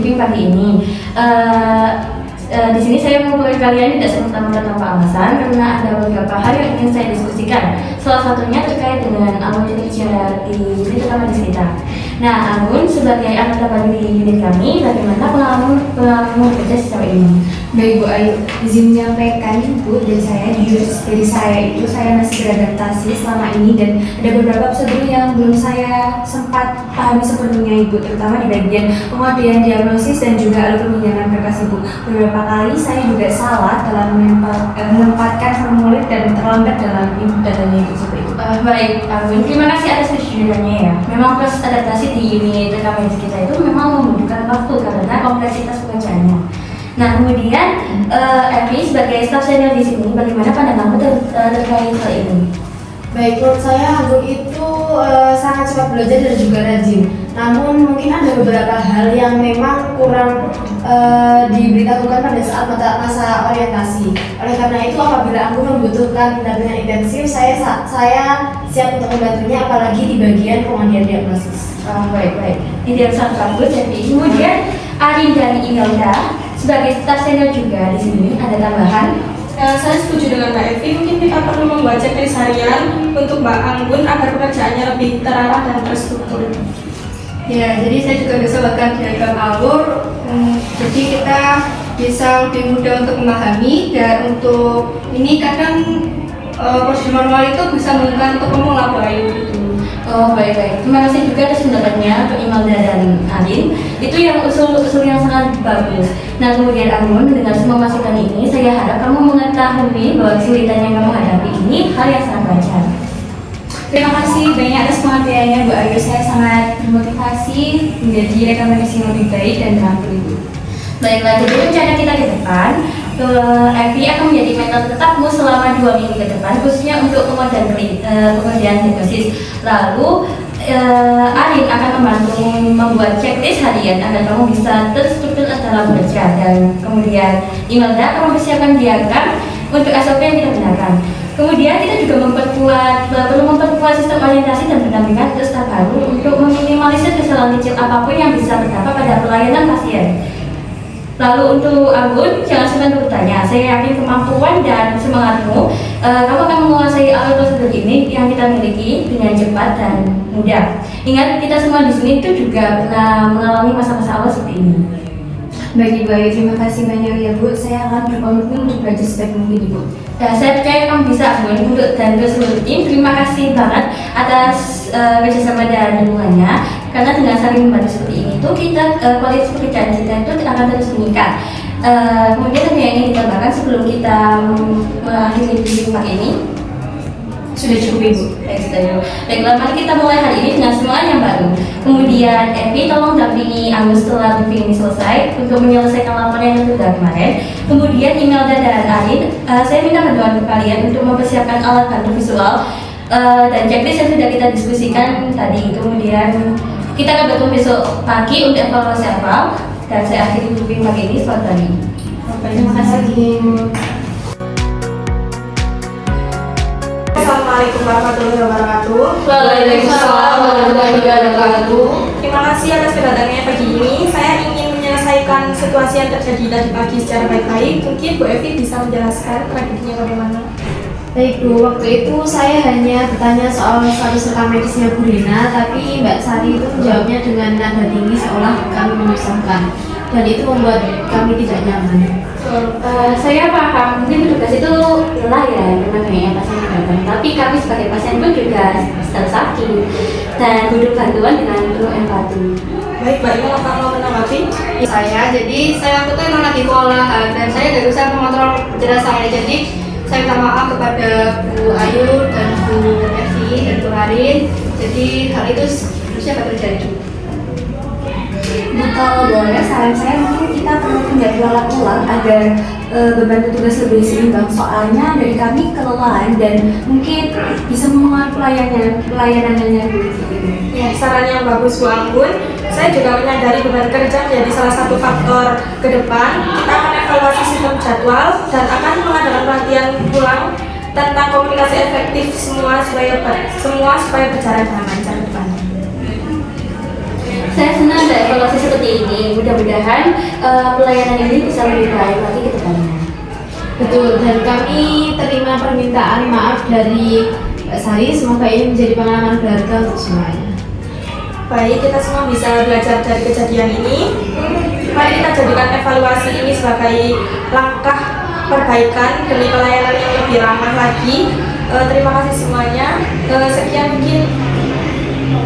briefing pagi ini. Di sini saya mengumpulkan kalian tidak serta-merta tanpa alasan karena ada beberapa hal yang ingin saya diskusikan. Salah satunya terkait dengan alur kerja di unit medis kita. Nah, Anggun sebagai anggota baru di unit kami, bagaimana pengalaman bekerja sejauh ini? Baik Bu Ayu, izin menyampaikan Bu, dari saya itu saya masih beradaptasi selama ini dan ada beberapa prosedur yang belum saya sempat pahami sepenuhnya Ibu, terutama di bagian pengujian diagnosis dan juga alur peminjaman berkas Ibu. Beberapa kali saya juga salah dalam menempatkan formulir dan terlambat dalam input datanya Ibu seperti itu. Baik, Anggun, terima kasih atas kejujurannya ya. Memang proses adaptasi di unit medis kita itu memang membutuhkan waktu karena kompleksitas pekerjaannya. Nah, kemudian Evi sebagai staf senior di sini, bagaimana pandanganmu terkait hal ini? Baik, menurut saya Anggun itu sangat cepat belajar dan juga rajin. Namun mungkin ada beberapa hal yang memang kurang diberitahukan pada saat masa orientasi. Oleh karena itu, apabila Anggun membutuhkan pendampingan intensif, saya siap untuk membantunya, apalagi di bagian pengujian diagnosis. Baik. Ini yang sangat bagus, Evi. Kemudian Arin dari Imelda sebagai staf senior juga di sini ada tambahan. Saya setuju dengan Mbak Evi, mungkin kita perlu membuat checklist harian untuk Mbak Anggun agar pekerjaannya lebih terarah dan terstruktur. Ya, jadi saya juga bisa buatkan diagram alur, jadi kita bisa lebih mudah untuk memahami dan untuk ini kadang prosedur manual itu bisa menggunakan untuk pemula Bu Ayu gitu. Baik. Terima kasih juga atas pendapatnya untuk Imelda dan Arin. Itu yang usul yang sangat bagus. Nah, kemudian Anggun, mendengar semua masukan ini, saya harap kamu mengetahui bahwa kesulitan yang kamu hadapi ini hal yang sangat wajar. Terima kasih banyak atas pengertiannya Bu Ayu. Saya sangat termotivasi menjadi rekan medis yang lebih baik dan terampil Ibu. Baiklah, jadi rencana kita ke depan, Evi akan menjadi mentor tetapmu selama 2 minggu ke depan, khususnya untuk pengerjaan diagnosis. Lalu Arin akan membantu membuat checklist harian agar kamu bisa terstruktur dalam bekerja, dan kemudian Imelda akan mempersiapkan diagram untuk SOP yang kita gunakan. Kemudian kita juga perlu memperkuat sistem orientasi dan pendampingan untuk staf baru untuk meminimalisir kesalahan kecil apapun yang bisa berdampak pada pelayanan pasien. Lalu untuk Anggun, jangan segan bertanya. Saya yakin kemampuan dan semangatmu, kamu akan menguasai alur prosedur ini yang kita miliki dengan cepat dan mudah. Ingat, kita semua di sini itu juga pernah mengalami masa-masa awal seperti ini. Baik Ibu Ayu, terima kasih banyak ya Bu. Saya akan berkomitmen untuk belajar sebaik mungkin Ibu. Saya percaya kamu bisa, Anggun, untuk dan seluruh tim. Terima kasih banget atas kerjasama dan dukungannya. Karena dengan saling membantu seperti ini tuh kualitas pekerjaan kita itu akan terus meningkat. Kemudian ada yang ingin ditambahkan sebelum kita mengakhiri video ini? Sudah cukup Ibu. Baiklah, mari kita mulai hari ini dengan semangat yang baru. Kemudian Evi, tolong dampingi Anggun setelah briefing ini selesai untuk menyelesaikan laporan yang sudah kemarin. Kemudian Imelda dan Arin, saya minta bantuan kalian untuk mempersiapkan alat bantu visual dan checklist yang sudah kita diskusikan tadi. Kemudian kita akan bertemu besok pagi untuk evaluasi awal, dan saya akhiri briefing pagi ini. Selamat pagi. Terima kasih. Assalamualaikum warahmatullahi wabarakatuh. Waalaikumsalam warahmatullahi wabarakatuh. Terima kasih atas kedatangannya pagi ini. Saya ingin menyelesaikan situasi yang terjadi tadi pagi secara baik-baik. Mungkin Bu Evi bisa menjelaskan tragedinya bagaimana? Baik Bu, waktu itu saya hanya bertanya soal status rekam medisnya Bu Rina, tapi Mbak Sari itu menjawabnya dengan nada tinggi seolah kami menyusahkan, dan itu membuat kami tidak nyaman. Saya paham, mungkin petugas itu lelah ya dengan banyaknya pasien yang datang, tapi kami sebagai pasien pun juga sedang sakit dan butuh bantuan dengan penuh empati. Baik, Mbak Ina, apa mau menanggapi? Jadi saya waktu itu emang lagi kewalahan dan saya tidak bisa mengontrol jelas saya. Jadi saya minta maaf kepada Bu Ayu dan Bu Evi dan Bu Arin. Jadi hal itu harusnya terjadi. Kalau boleh, saran saya mungkin kita perlu menjadwalkan ulang agar beban tugas lebih seimbang. Soalnya dari kami kelelahan dan mungkin bisa mengurangi pelayanannya. Ya, saran yang bagus Bu Anggun. Saya juga menyadari beban kerja menjadi salah satu faktor ke depan. Kita akan evaluasi sistem jadwal dan akan mengadakan pelatihan ulang tentang komunikasi efektif semua supaya berjalan dengan lancar ke depan. Saya senang ada evaluasi seperti ini. Mudah-mudahan mudah-mudahan pelayanan ini bisa lebih baik lagi ke depannya. Betul, dan kami terima permintaan maaf dari Mbak Sari. Semoga ini menjadi pengalaman berharga untuk semuanya. Baik, kita semua bisa belajar dari kejadian ini. Mari kita jadikan evaluasi ini sebagai langkah perbaikan demi pelayanan yang lebih ramah lagi. Terima kasih semuanya. Sekian mungkin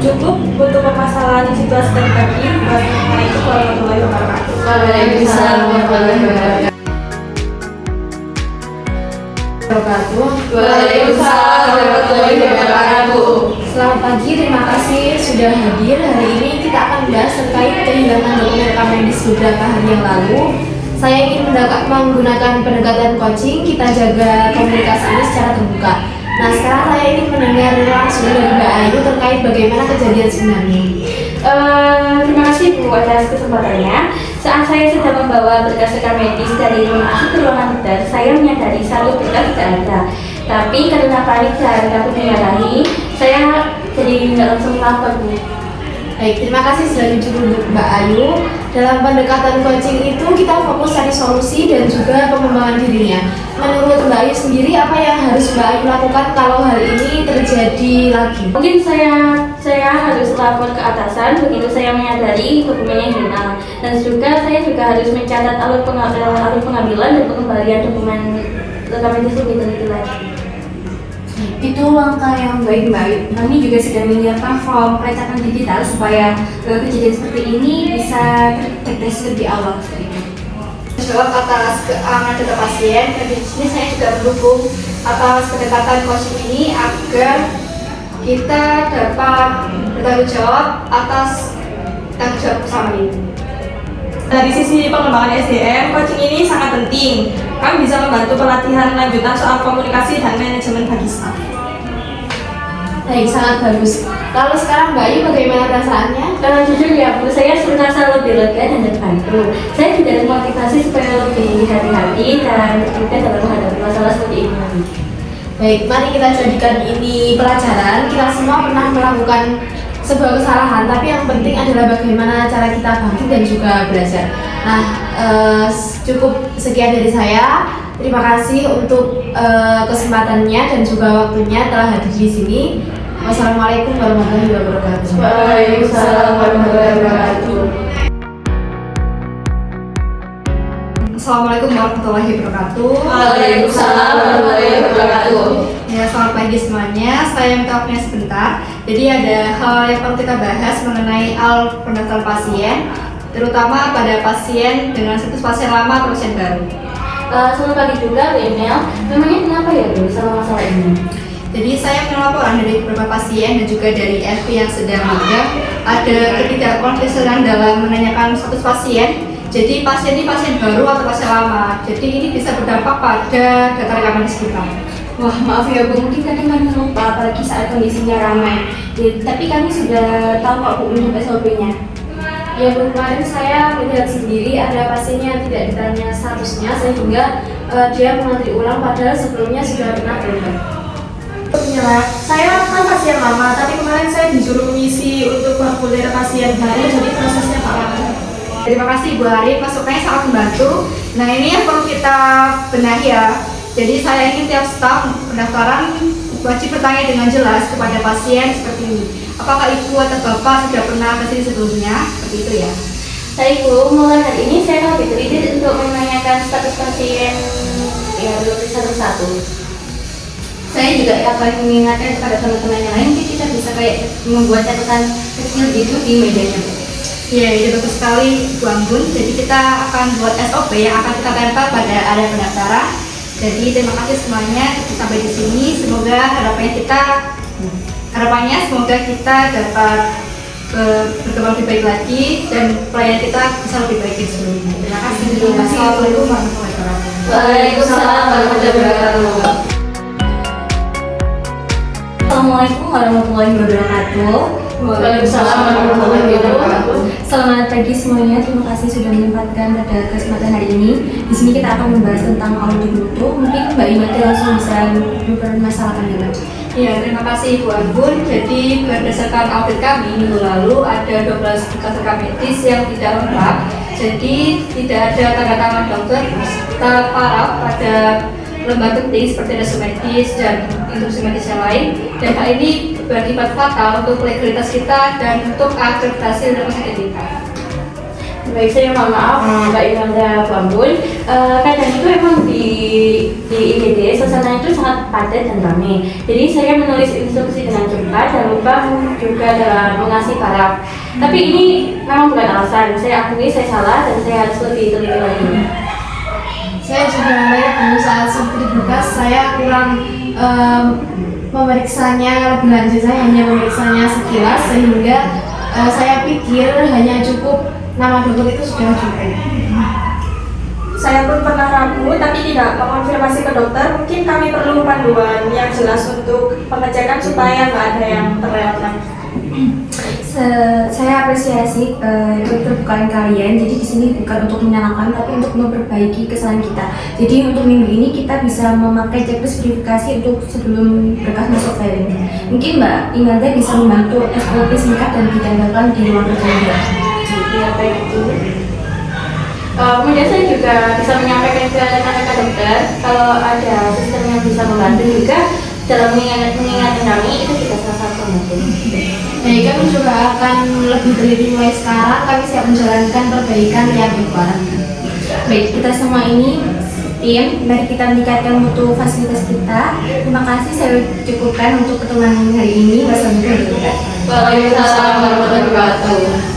cukup untuk permasalahan situasi tadi pagi. Wassalamualaikum warahmatullahi wabarakatuh. Waalaikumsalam warahmatullahi wabarakatuh. Waalaikumsalam warahmatullahi wabarakatuh. Selamat pagi, terima kasih sudah hadir. Hari ini kita akan bahas terkait kehilangan dokumen rekam medis beberapa hari yang lalu. Saya ingin menggunakan pendekatan coaching, kita jaga komunikasi ini secara terbuka. Nah, sekarang saya ingin mendengar langsung dari Mbak Ayu terkait bagaimana kejadian sebenarnya. Terima kasih Bu atas kesempatannya. Saat saya sedang membawa berkas rekam medis dari rumah sakit ke ruangan dokter, saya menyadari saldo berkas tidak ada. Tapi karena panik dan takut dimarahi, saya jadi nggak langsung melapor Bu. Baik, terima kasih sudah jujur untuk Mbak Ayu. Dalam pendekatan coaching itu kita fokus cari solusi dan juga pengembangan dirinya. Menurut Mbak Ayu sendiri, apa yang harus Mbak Ayu lakukan kalau hal ini terjadi lagi? Mungkin saya harus lapor ke atasan begitu saya menyadari dokumennya hilang, dan juga saya harus mencatat alur pengambilan dan pengembalian dokumen rekam medis lebih teliti lagi. Itu langkah yang baik Mbak. Kami juga sedang menyiapkan form pelacakan digital supaya kejadian seperti ini bisa terdeteksi lebih awal. Jawab atas keamanan data pasien, dan di sini saya juga mendukung atas pendekatan coaching ini agar kita dapat bertanggung jawab atas tanggung jawab bersama ini. Dari sisi pengembangan SDM, coaching ini sangat penting. Kami bisa membantu pelatihan lanjutan soal komunikasi dan manajemen bagi staff. Baik, sangat bagus. Lalu sekarang Mbak Ayu bagaimana perasaannya? Jujur ya Bu, saya merasa lebih lega dan terbantu. Saya juga termotivasi supaya lebih hati-hati dan terbuka dalam menghadapi masalah seperti ini lagi. Baik, mari kita jadikan ini pelajaran. Kita semua pernah melakukan sebuah kesalahan, tapi yang penting adalah bagaimana cara kita bangkit dan juga belajar. Nah, cukup sekian dari saya. Terima kasih untuk kesempatannya dan juga waktunya telah hadir di sini. Wassalamualaikum warahmatullahi wabarakatuh. Waalaikumsalam warahmatullahi wabarakatuh. Assalamualaikum warahmatullahi wabarakatuh. Waalaikumsalam warahmatullahi wabarakatuh. Ya, selamat pagi semuanya. Saya minta waktunya sebentar. Jadi ada hal yang perlu kita bahas mengenai pendaftaran pasien, terutama pada pasien dengan status pasien lama atau pasien baru. Selamat pagi juga Bu Emel. Memangnya kenapa ya Bu sama masalah ini? Jadi saya menerima laporan dari beberapa pasien dan juga dari FP yang sedang magang ada ketidakkonsistenan dalam menanyakan status pasien. Jadi pasien ini pasien baru atau pasien lama. Jadi ini bisa berdampak pada data rekam medis kita. Wah, maaf ya Bu, mungkin kadang kami lupa apalagi saat kondisinya ramai. Ya, tapi kami sudah tahu kok Bu untuk SOP-nya. Ya Bu, kemarin saya melihat sendiri ada pasien yang tidak ditanya statusnya sehingga dia mengantri ulang padahal sebelumnya sudah pernah berobat. Saya kan pasien lama, tapi kemarin saya disuruh mengisi untuk formulir pasien baru, jadi prosesnya Pak lama. Terima kasih Bu Arif, masukannya sangat membantu. Nah, ini yang perlu kita benahi ya. Jadi saya ingin tiap staf pendaftaran wajib bertanya dengan jelas kepada pasien seperti ini. Apakah ibu atau bapak sudah pernah ke sini sebelumnya? Seperti itu ya. Baik Bu, mulai hari ini saya lebih teliti untuk menanyakan status pasien yang belum satu-satu. Saya juga akan mengingatkan kepada teman-teman yang lain, mungkin kita bisa kayak membuat catatan kecil gitu di mejanya. Iya, itu bagus sekali Bu Anggun. Jadi kita akan buat SOP yang akan kita tempel pada area pendaftaran. Jadi terima kasih semuanya sampai di sini. Semoga harapannya semoga kita dapat berkembang lebih baik lagi dan pelayanan kita bisa lebih baik dari sebelumnya. Terima kasih. Assalamualaikum warahmatullahi wabarakatuh. Waalaikumsalam warahmatullahi wabarakatuh. Assalamualaikum warahmatullahi wabarakatuh. Waalaikumsalam warahmatullahi wabarakatuh. Selamat pagi semuanya. Terima kasih sudah menyempatkan pada kesempatan hari ini. Di sini kita akan membahas tentang audit mutu. Mungkin Mbak Imati langsung bisa mempermasalahkan ya, Mbak. Ya, terima kasih Bu Anggun. Jadi berdasarkan audit kami minggu lalu ada 12 berkas rekam medis yang tidak lengkap. Jadi tidak ada tanda tangan dokter serta paraf pada lembar penting seperti resu medis dan instruksi medis yang lain. Dan hal ini berakibat fatal untuk legalitas kita dan untuk akreditasi rumah sakit kita. Baik, saya mohon maaf Mbak Imelda Bambun. Kadang itu emang di IGD suasana itu sangat padat dan ramai. Jadi saya menulis instruksi dengan cepat dan lupa juga dalam mengasih paraf. Tapi ini memang bukan alasan. Saya akui saya salah dan saya harus lebih teliti lagi. Saya juga melihat saat seperti berkas saya kurang memeriksanya lebih lanjut. Saya hanya memeriksanya sekilas sehingga saya pikir hanya cukup nama dokter itu sudah cukup. Saya pun pernah ragu tapi tidak mengonfirmasi ke dokter. Mungkin kami perlu panduan yang jelas untuk pengecekan supaya nggak ada yang terlewatkan. Saya apresiasi keterbukaan kalian. Jadi di sini bukan untuk menyalahkan, tapi untuk memperbaiki kesalahan kita. Jadi untuk minggu ini kita bisa memakai checklist verifikasi untuk sebelum berkas masuk filing. Mungkin Mbak Imelda bisa membantu SOP singkat dan ditanggalkan di ruang kerja juga. Ya, baik itu. Kemudian saya juga bisa menyampaikan ke rekan-rekan dokter kalau ada sistem yang bisa membantu juga dalam mengingatkan kami, itu kita salah satu membantu. Baik, kami juga akan lebih teliti mulai sekarang. Kami siap menjalankan perbaikan yang diharapkan. Baik, kita semua ini tim, mari kita meningkatkan mutu fasilitas kita. Terima kasih, saya cukupkan untuk pertemuan hari ini. Wassalamualaikum warahmatullahi wabarakatuh. Waalaikumsalam warahmatullahi wabarakatuh.